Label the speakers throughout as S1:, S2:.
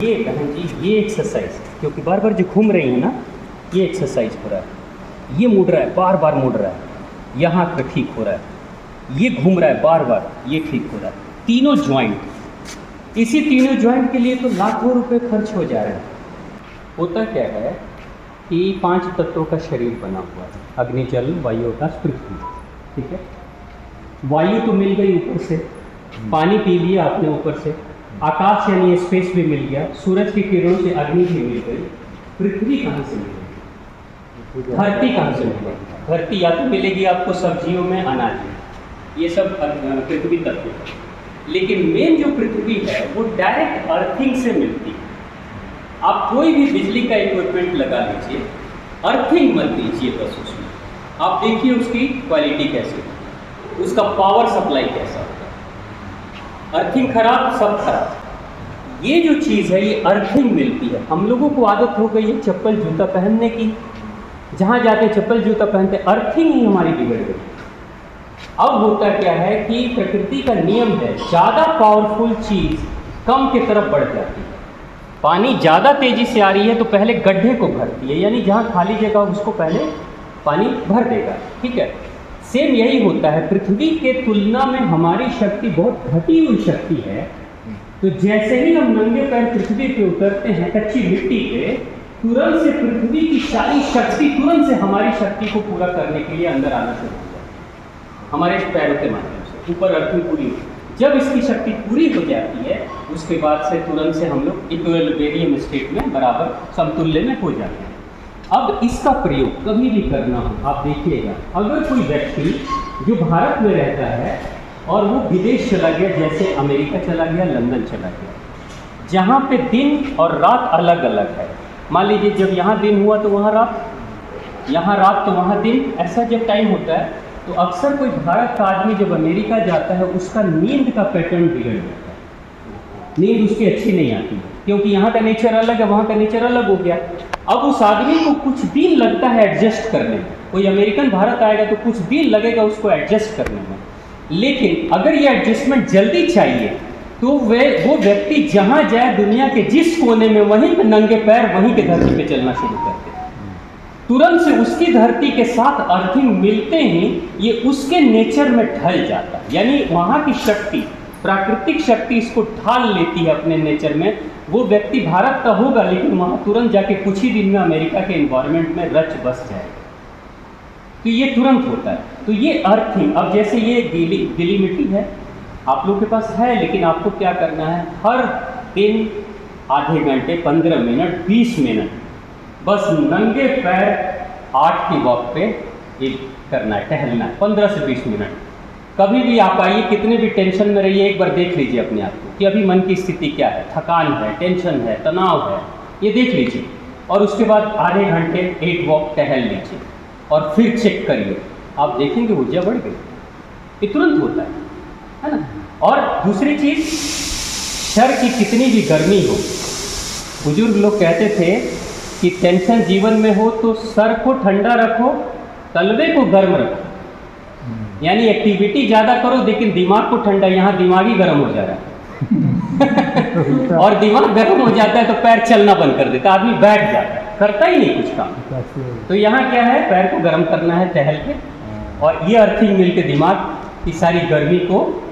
S1: ये बहन जी, ये एक्सरसाइज क्योंकि बार बार जो घूम रही है ना, ये एक्सरसाइज हो रहा है, ये मुड़ रहा है, बार बार मुड़ रहा है, यहाँ पे ठीक हो रहा है, ये घूम रहा है बार बार, ये ठीक हो रहा है। तीनों ज्वाइंट, इसी तीनों ज्वाइंट के लिए तो लाखों रुपए खर्च हो जा रहे हैं। होता क्या है कि 5 तत्वों का शरीर बना हुआ है, अग्नि, जल, वायु, आकाश, पृथ्वी। ठीक है, वायु तो मिल गई ऊपर से, पानी पी लिया आपने ऊपर से, आकाश यानी स्पेस भी मिल गया, सूरज की किरणों से अग्नि भी मिल गई, पृथ्वी कहाँ से मिलेगी? धरती कहाँ से मिलेगी? धरती या तो मिलेगी आपको सब्जियों में, अनाज में, ये सब पृथ्वी तत्व है। लेकिन मेन जो पृथ्वी है वो डायरेक्ट अर्थिंग से मिलती है। आप कोई भी बिजली का इक्विपमेंट लगा लीजिए, अर्थिंग मत दीजिए बस उसमें, आप देखिए उसकी क्वालिटी कैसी है, उसका पावर सप्लाई कैसा होगा। अर्थिंग खराब, सब खराब। ये जो चीज़ है ये अर्थिंग मिलती है। हम लोगों को आदत हो गई है चप्पल जूता पहनने की, जहाँ जाके चप्पल जूता पहनते, अर्थिंग ही हमारी बिगड़ गई। अब होता क्या है कि प्रकृति का नियम है, ज़्यादा पावरफुल चीज़ कम की तरफ बढ़ जाती है। पानी ज़्यादा तेज़ी से आ रही है तो पहले गड्ढे को भरती है, यानी जहाँ खाली जगह उसको पहले पानी भर देगा। ठीक है, सेम यही होता है, पृथ्वी के तुलना में हमारी शक्ति बहुत घटी हुई शक्ति है। तो जैसे ही हम नंगे पैर पृथ्वी पे उतरते हैं, कच्ची मिट्टी पे, तुरंत से पृथ्वी की सारी शक्ति तुरंत से हमारी शक्ति को पूरा करने के लिए अंदर आना शुरू हो जाती है, हमारे पैरों के माध्यम से ऊपर अर्थिंग पूरी होती है। जब इसकी शक्ति पूरी हो जाती है, उसके बाद से तुरंत से हम लोग इक्विलिब्रियम स्टेट में बराबर समतुल्य में हो जाते हैं। अब इसका प्रयोग कभी भी करना हो, आप देखिएगा, अगर कोई व्यक्ति जो भारत में रहता है और वो विदेश चला गया, जैसे अमेरिका चला गया, लंदन चला गया, जहाँ पे दिन और रात अलग अलग है, मान लीजिए जब यहाँ दिन हुआ तो वहाँ रात, यहाँ रात तो वहाँ दिन, ऐसा जब टाइम होता है, तो अक्सर कोई भारत का आदमी जब अमेरिका जाता है उसका नींद का पैटर्न बिगड़ जाता है, नींद उसकी अच्छी नहीं आती है, क्योंकि यहाँ का नेचर अलग है, वहाँ का नेचर अलग हो गया। अब उस आदमी को कुछ दिन लगता है एडजस्ट करने में, कोई अमेरिकन भारत आएगा तो कुछ दिन लगेगा उसको एडजस्ट करने में। लेकिन अगर ये एडजस्टमेंट जल्दी चाहिए तो वो व्यक्ति जहाँ जाए दुनिया के जिस कोने में, वहीं पे नंगे पैर वहीं के धरती पे चलना शुरू करते हैं। तुरंत से उसकी धरती के साथ अर्थिंग मिलते ही ये उसके नेचर में ढल जाता है, यानी वहाँ की शक्ति, प्राकृतिक शक्ति इसको ढाल लेती है अपने नेचर में। वो व्यक्ति भारत का होगा लेकिन वहाँ तुरंत जाके कुछ ही दिन में अमेरिका के एनवायरनमेंट में रच बस जाएगा। तो ये तुरंत होता है। तो ये अर्थिंग, अब जैसे ये गीली मिट्टी है आप लोग के पास है, लेकिन आपको क्या करना है, हर दिन आधे घंटे, 15 मिनट, 20 मिनट बस नंगे पैर 8 की वॉक पे ये करना है, टहलना है, 15 से 20 मिनट। कभी भी आप आइए, कितने भी टेंशन में रहिए, एक बार देख लीजिए अपने आप को कि अभी मन की स्थिति क्या है, थकान है, टेंशन है, तनाव है, ये देख लीजिए। और उसके बाद आधे घंटे 8 वॉक टहल लीजिए और फिर चेक करिए, आप देखेंगे ऊर्जा बढ़ गई। ये तुरंत होता है ना। और दूसरी चीज़, सर की कितनी भी गर्मी हो, बुजुर्ग लोग कहते थे कि टेंशन जीवन में हो तो सर को ठंडा रखो, तलवे को गर्म रखो, यानी एक्टिविटी ज़्यादा करो लेकिन दिमाग को ठंडा, यहाँ दिमाग ही गर्म हो जा रहा है और दिमाग गर्म हो जाता है तो पैर चलना बंद कर देता, आदमी बैठ जाता है, करता ही नहीं कुछ काम। तो यहाँ क्या है, पैर को गर्म करना है टहल के, और ये अर्थिंग मिल के दिमाग की सारी गर्मी को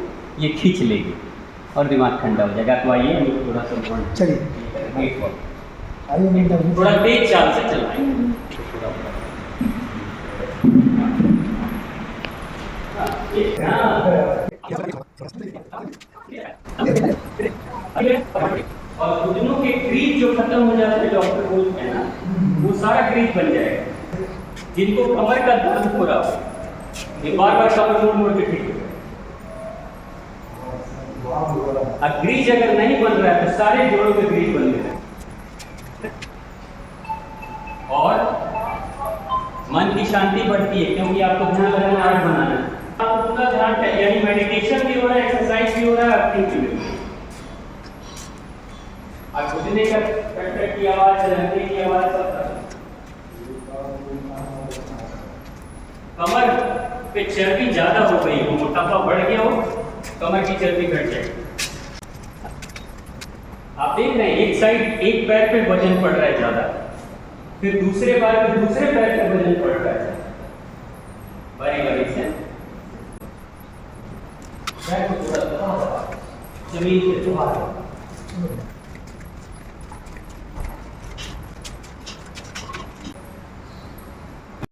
S1: ये खींच लेगी और दिमाग ठंडा हो जाएगा। तो आइए हम थोड़ा सा चलिए, थोड़ा तेज चाल से चलाएं। और घुटनों के क्रीज जो खत्म हो जाते हैं, डॉक्टर बोलते हैं ना, वो सारा क्रीज बन जाएगा। जिनको कमर का दर्द हो रहा हो, ये बार बार कमर मोड़ के ठीक हो। अब ग्रीज अगर नहीं बन रहा है तो सारे जोड़ों में ग्रीज बन रहा है। और मन की शांति बढ़ती है, क्योंकि आपको ध्यान लगाना, आर्ट बनाना है, आपको पूरा ध्यान, यानी मेडिटेशन भी हो रहा है, एक्सरसाइज भी हो रहा है, अर्थिंग भी हो रही है। अब घुटने का कट की आवाज, चलने की आवाज, सब कमर पे चर्बी ज्यादा हो गई हो, मोटापा बढ़ गया हो, कमर की चर्बी घट जाएगी। आप देख रहे हैं एक साइड एक पैर पे वजन पड़ रहा है ज़्यादा, फिर दूसरे बार पे दूसरे पैर पे वजन पड़ रहा है बारी बारी से। पैर को थोड़ा दबाओ, जमीन से दबाओ।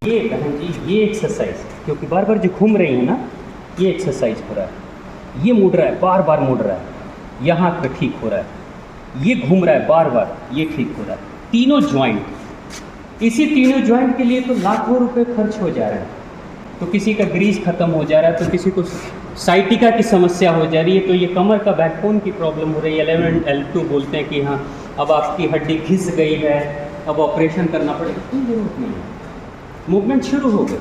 S1: ये बहन जी ये एक्सरसाइज क्योंकि बार बार जो घूम रही है ना, ये एक्सरसाइज हो रहा है, ये मुड़ रहा है बार बार मुड़ रहा है, यहाँ पे ठीक हो रहा है, ये घूम रहा है बार बार, ये ठीक हो रहा है। तीनों ज्वाइंट, इसी तीनों ज्वाइंट के लिए तो लाखों रुपए खर्च हो जा रहे हैं। तो किसी का ग्रीस खत्म हो जा रहा है, तो किसी को साइटिका की समस्या हो जा रही है, तो ये कमर का बैकबोन की प्रॉब्लम हो रही है। L1 L2 बोलते हैं कि हाँ अब आपकी हड्डी घिस गई है, अब ऑपरेशन करना पड़ेगा। कोई जरूरत नहीं है, मूवमेंट शुरू हो गई।